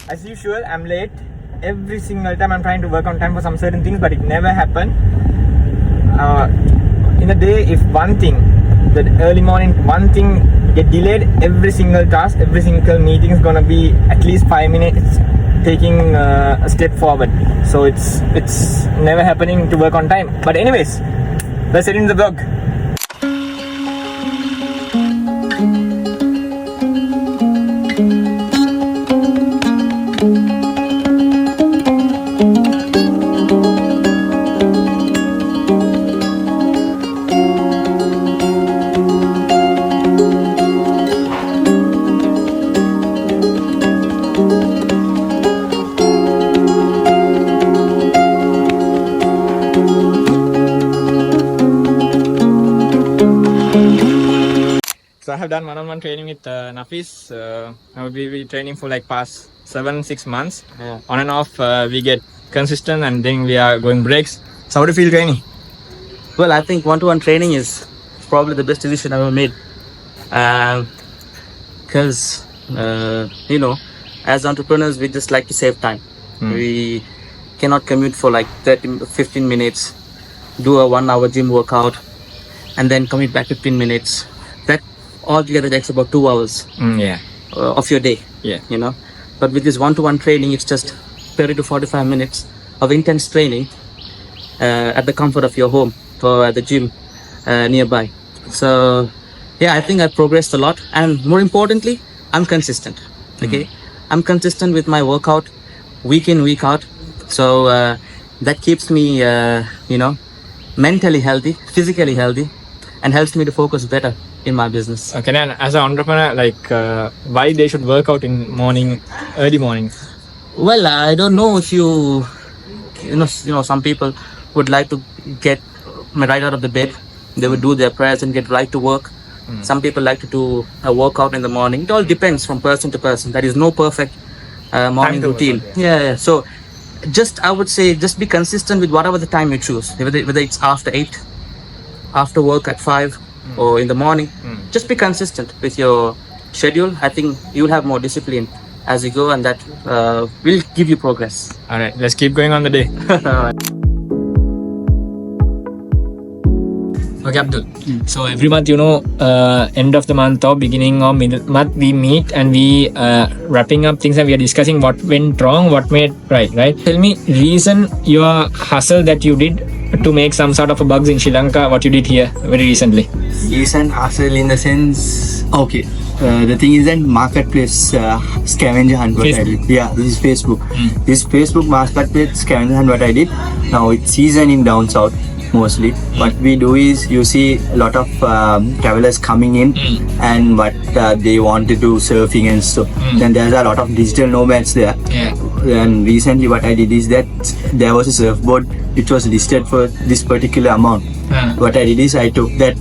As usual, I'm late. Every single time I'm trying to work on time for some certain things, but it never happened. In a day, if one thing, the early morning, one thing get delayed, every single task, every single meeting is gonna be at least 5 minutes taking a step forward. So it's never happening to work on time. But anyways, let's get into the vlog. So I have done one-on-one training with Nafis. I will be training for like past 7-6 months. Yeah. On and off, we get consistent, and then we are going breaks. So how do you feel training? Well, I think one-to-one training is probably the best decision I've ever made. Because, as entrepreneurs, we just like to save time. We cannot commute for like 15 minutes, do a 1 hour gym workout, and then commute back 15 minutes. That altogether takes about 2 hours of your day. Yeah. But with this one-to-one training, it's just 30 to 45 minutes of intense training at the comfort of your home or at the gym nearby. So yeah, I think I've progressed a lot, and more importantly, I'm consistent. Okay, I'm consistent with my workout week in, week out. So that keeps me mentally healthy, physically healthy, and helps me to focus better in my business. Okay, then as an entrepreneur, why they should work out in morning, early morning? Well, I don't know if some people would like to get right out of the bed. They would do their prayers and get right to work. Some people like to do a workout in the morning. It all depends from person to person. There is no perfect morning routine. Yeah. So I would say just be consistent with whatever the time you choose. Whether it's after 8, after work at 5, or in the morning. Just be consistent with your schedule. I think you'll have more discipline as you go, and that will give you progress. All right, let's keep going on the day. Okay, Abdul. So every month, end of the month or beginning of month, we meet and we wrapping up things, and we are discussing what went wrong, what made right. Tell me, reason your hustle that you did to make some sort of a bugs in Sri Lanka, what you did here very recently. Recent hustle in the sense, okay. The thing is that marketplace scavenger hunt what I did. Yeah, this is Facebook. This Facebook marketplace scavenger hunt what I did. Now it's season in down south mostly. What we do is you see a lot of travelers coming in and what they want to do surfing and stuff. Then there's a lot of digital nomads there. Yeah. And recently what I did is that there was a surfboard which was listed for this particular amount. What I did is I took that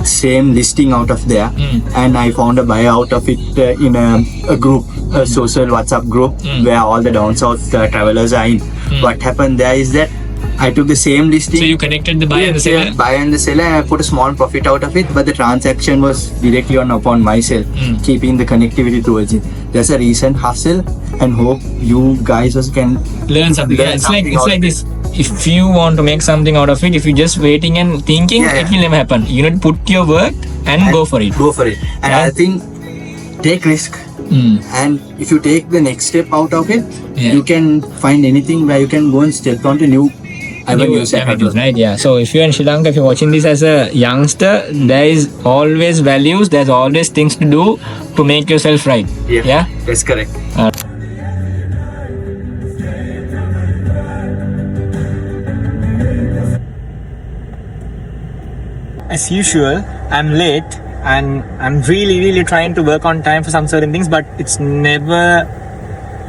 same listing out of there and I found a buyer out of it in a group, a social WhatsApp group where all the down south travelers are in. What happened there is that I took the same listing. So you connected the buyer and the seller? Buyer and the seller, and I put a small profit out of it, but the transaction was directly upon myself, keeping the connectivity towards it. There's a recent hustle, and hope you guys also can learn something. It's like this. If you want to make something out of it, if you're just waiting and thinking, it will never happen. You need to put your work and go for it. Go for it. And I think take risk. And if you take the next step out of it, you can find anything where you can go and step onto new avenues, right? Yeah. So if you're in Sri Lanka, if you're watching this as a youngster, there is always values, there's always things to do to make yourself right. Yeah? That's correct. As usual, I'm late and I'm really trying to work on time for some certain things, but it's never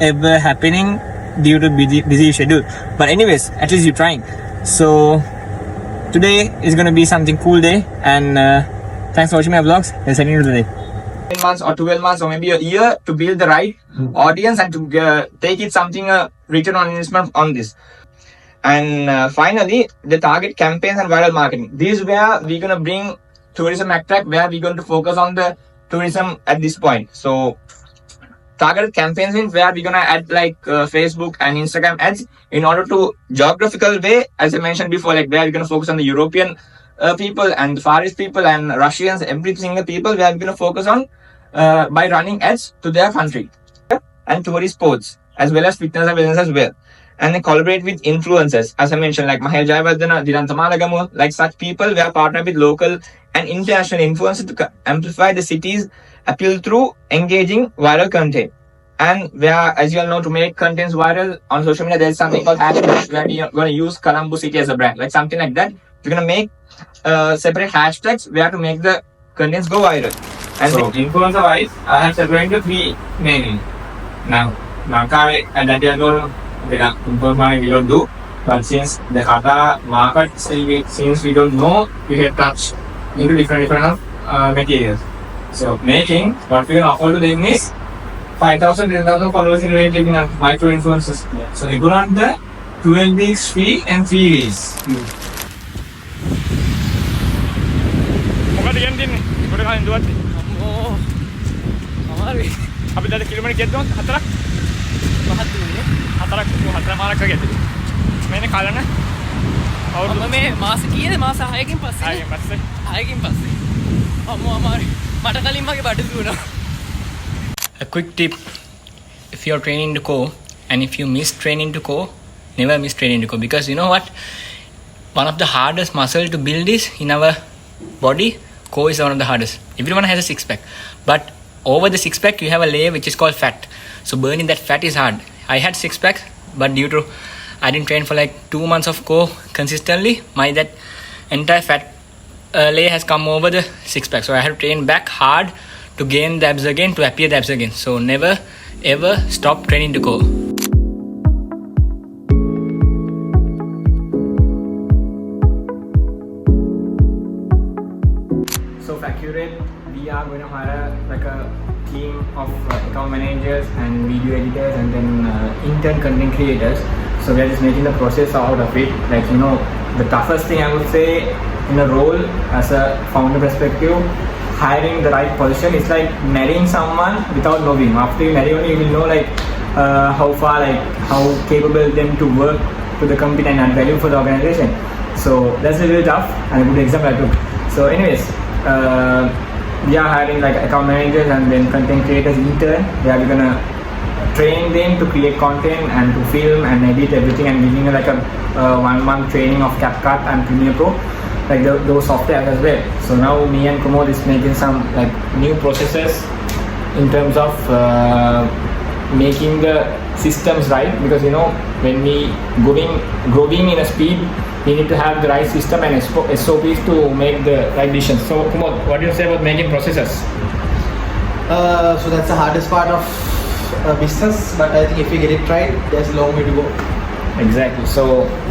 ever happening due to busy schedule. But anyways, at least you're trying. So today is gonna be something cool day, and thanks for watching my vlogs. Let's head into the day. 10 months or 12 months or maybe a year to build the right audience and to take it something return on investment on this. And finally, the target campaigns and viral marketing. This is where we're gonna bring tourism attract, where we're going to focus on the tourism at this point. So targeted campaigns means where we're gonna add like Facebook and Instagram ads in order to geographical way, as I mentioned before, like where we're gonna focus on the European people and the Far East people and Russians, every single people, where we're gonna focus on by running ads to their country and tourist spots as well as fitness and business as well. And they collaborate with influencers, as I mentioned, like Mahel Jayawardena, Diranta Malagamu, like such people. We are partnered with local and international influencers to amplify the city's appeal through engaging viral content. And where, as you all know, to make contents viral on social media, there's something called hashtags where we are going to use Colombo City as a brand, like something like that. We're going to make separate hashtags where to make the contents go viral. And so, influencer wise, I have separated three mainly. Now, Nakai and Dandiano, influencer we don't do. But since the Kata market, since we don't know, we can touch into different materials. So, making what we are all doing is 5,000, 10,000 followers in rate in micro influencers. So, they go on the 12 weeks free and 3 weeks. අපි දැන් kilometre කීයක් දුන්නත්? 4ක්. මහත් දුන්නේ. 4ක් 4 මාරක් වගේ ඇති. මේනේ කලන. අවුරුදු මේ මාස කීයද? මාස 6කින් පස්සේ. 6කින් පස්සේ. 6කින් පස්සේ. අම්මෝ අමාරුයි. මට කලින් වගේ බඩු දුවනවා. A quick tip: if you're training to go and if you miss training to go, never miss training to go, because you know what? One of the hardest muscle to build is in our body. Core is one of the hardest. Everyone has a six pack, but over the six pack you have a layer which is called fat. So burning that fat is hard. I had six pack, but due to I didn't train for like 2 months of core consistently, my that entire fat layer has come over the six pack. So I had to train back hard to gain the abs again, to appear the abs again. So never ever stop training to core. So for Accurate, we are going to hire like a team of account managers and video editors and then intern content creators. So we are just making the process out of it. Like, you know, the toughest thing I would say in a role as a founder perspective, hiring the right position is like marrying someone without knowing. After you marry only, you will know like how far, like how capable them to work to the company and add value for the organization. So that's a really tough and a good example I took. So anyways, we are hiring like account managers and then content creators intern. We are gonna train them to create content and to film and edit everything and giving like a 1 month training of CapCut and Premiere Pro, like those software as well. So now me and Kumod is making some like new processes in terms of making the systems right, because you know when we growing in a speed, we need to have the right system and SOPs to make the right decisions. So Kumod, what do you say about making processes? So that's the hardest part of business, but I think if we get it right, there's a long way to go. Exactly. So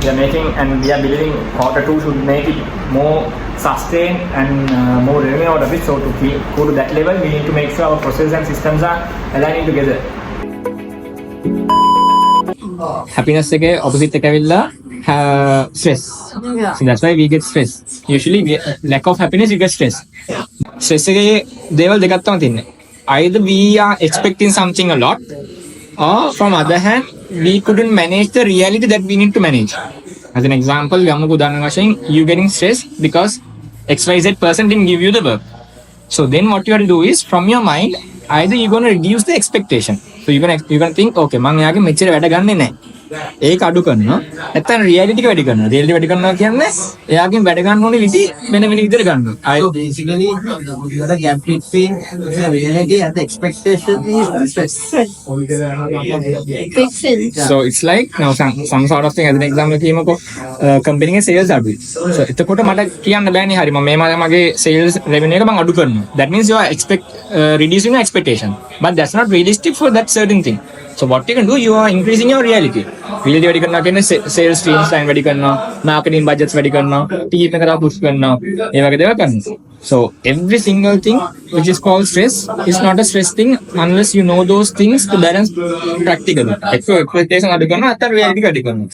we are making and we are building Q2 should make it more sustained and more revenue out of it. So to go to that level, we need to make sure our processes and systems are aligning together. Happiness එක opposite එක ඇවිල්ලා stress. So that's why we get stress. Usually lack of happiness you get stress. Stress එකේ දේවල් දෙකක් තමයි තියෙන්නේ. Either we are expecting something a lot, or from other hand we couldn't manage the reality that we need to manage. As an example, you getting stressed because XYZ person didn't give you the work. So then what you have to do is, from your mind, either you're going to reduce the expectation. So you're gonna think, okay, මම එයාගේ මෙච්චර වැඩ ගන්නෙ නැහැ. ඒක අඩු කරනවා. නැත්නම් reality එක වැඩි කරනවා. reality වැඩි කරනවා කියන්නේ එයාගෙන් වැඩ ගන්න ඕනේ විදි වෙන විදිහට ගන්නවා. So basically, the gap between the reality and the expectation is stress. So it's like now some sort of thing. As an example, කියමුකෝ company එකේ sales අඩුයි. So එතකොට මට කියන්න බෑනේ හරි මම මගේ sales revenue එක මම අඩු කරනවා. That means you are reducing your expectation. But that's not realistic for that certain thing. So what you can do, you are increasing your reality. Reality වැඩි කරනවා කියන්නේ sales streams line වැඩි කරනවා, marketing budgets වැඩි කරනවා, team එක තව push කරනවා. ඒ වගේ දේවල් කරනවා. So every single thing which is called stress is not a stress thing unless you know those things to balance practically. Expectation අඩු කරනවා, අතර reality වැඩි කරනවා.